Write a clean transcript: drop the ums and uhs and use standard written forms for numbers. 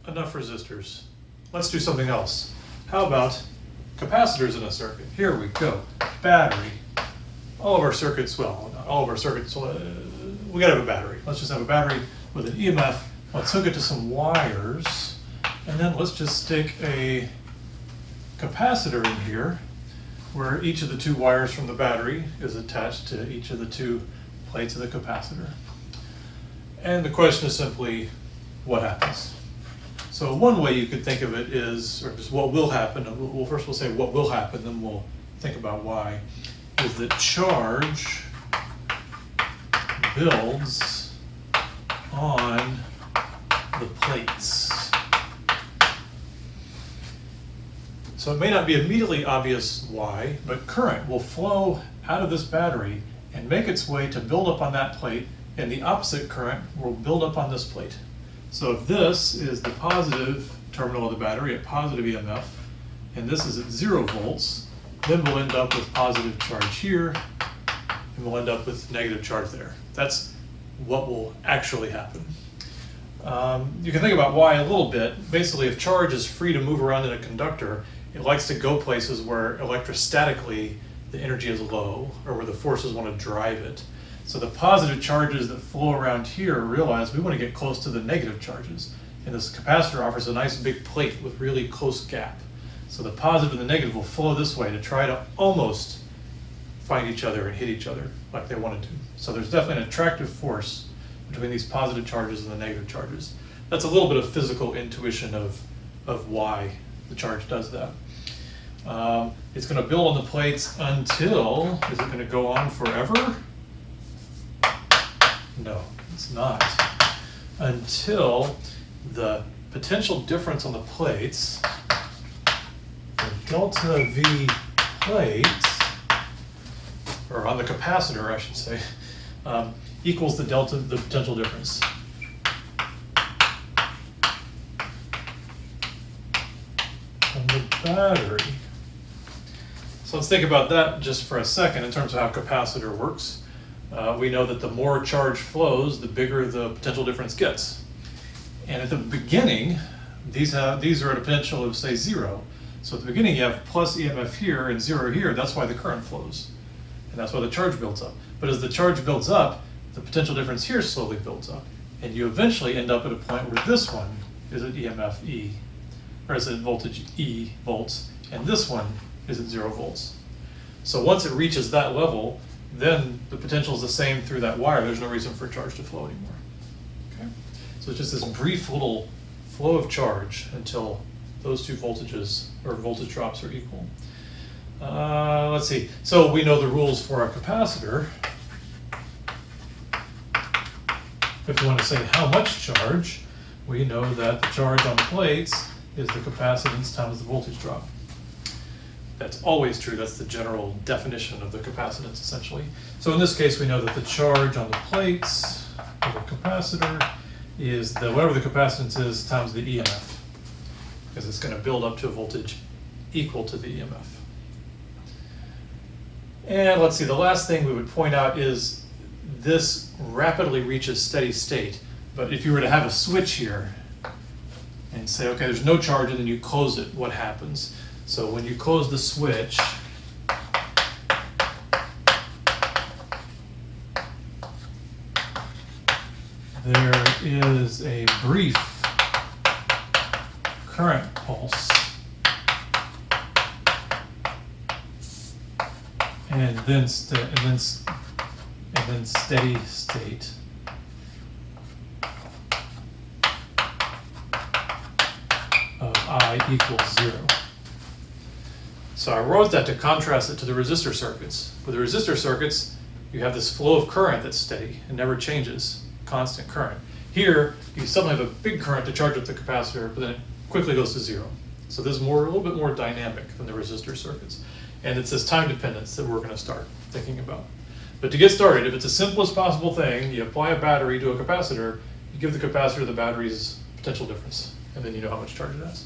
enough resistors. Let's do something else. How about capacitors in a circuit? Here we go. Battery. All of our circuits, well, not all of our circuits, we gotta have a battery. Let's just have a battery with an EMF. Let's hook it to some wires, and then let's just stick a capacitor in here where each of the two wires from the battery is attached to each of the two plates of the capacitor. And the question is simply, what happens? So one way you could think of it is, or just what will happen, well first we'll say what will happen, then we'll think about why, is that charge builds on the plates. So it may not be immediately obvious why, but current will flow out of this battery and make its way to build up on that plate, and the opposite current will build up on this plate. So if this is the positive terminal of the battery at positive EMF, and this is at 0 volts, then we'll end up with positive charge here, and we'll end up with negative charge there. That's what will actually happen. You can think about why a little bit. Basically, if charge is free to move around in a conductor, it likes to go places where electrostatically the energy is low, or where the forces want to drive it. So the positive charges that flow around here realize we want to get close to the negative charges. And this capacitor offers a nice big plate with really close gap. So the positive and the negative will flow this way to try to almost find each other and hit each other like they want to do. So there's definitely an attractive force between these positive charges and the negative charges. That's a little bit of physical intuition of why the charge does that. It's going to build on the plates until, is it going to go on forever? No, it's not. Until the potential difference on the plates, the delta V plates, or on the capacitor I should say, equals the potential difference. On the battery. So let's think about that just for a second in terms of how a capacitor works. We know that the more charge flows, the bigger the potential difference gets. And at the beginning, these are at a potential of say 0. So at the beginning you have plus EMF here and 0 here, that's why the current flows. And that's why the charge builds up. But as the charge builds up, the potential difference here slowly builds up. And you eventually end up at a point where this one is at EMF E, or is at voltage E volts, and this one is at 0 volts. So once it reaches that level, then the potential is the same through that wire. There's no reason for charge to flow anymore. Okay? So it's just this brief little flow of charge until those two voltages or voltage drops are equal. Let's see. So we know the rules for a capacitor. If we want to say how much charge, we know that the charge on the plates is the capacitance times the voltage drop. That's always true. That's the general definition of the capacitance, essentially. So in this case, we know that the charge on the plates of the capacitor is whatever the capacitance is times the EMF, because it's going to build up to a voltage equal to the EMF. And let's see, the last thing we would point out is this rapidly reaches steady state. But if you were to have a switch here and say, okay, there's no charge, and then you close it, what happens? So when you close the switch, there is a brief current pulse, and then steady state. Of I equals 0. So I wrote that to contrast it to the resistor circuits. With the resistor circuits, you have this flow of current that's steady and never changes, constant current. Here, you suddenly have a big current to charge up the capacitor, but then it quickly goes to 0. So this is a little bit more dynamic than the resistor circuits. And it's this time dependence that we're going to start thinking about. But to get started, if it's the simplest possible thing, you apply a battery to a capacitor, you give the capacitor the battery's potential difference, and then you know how much charge it has.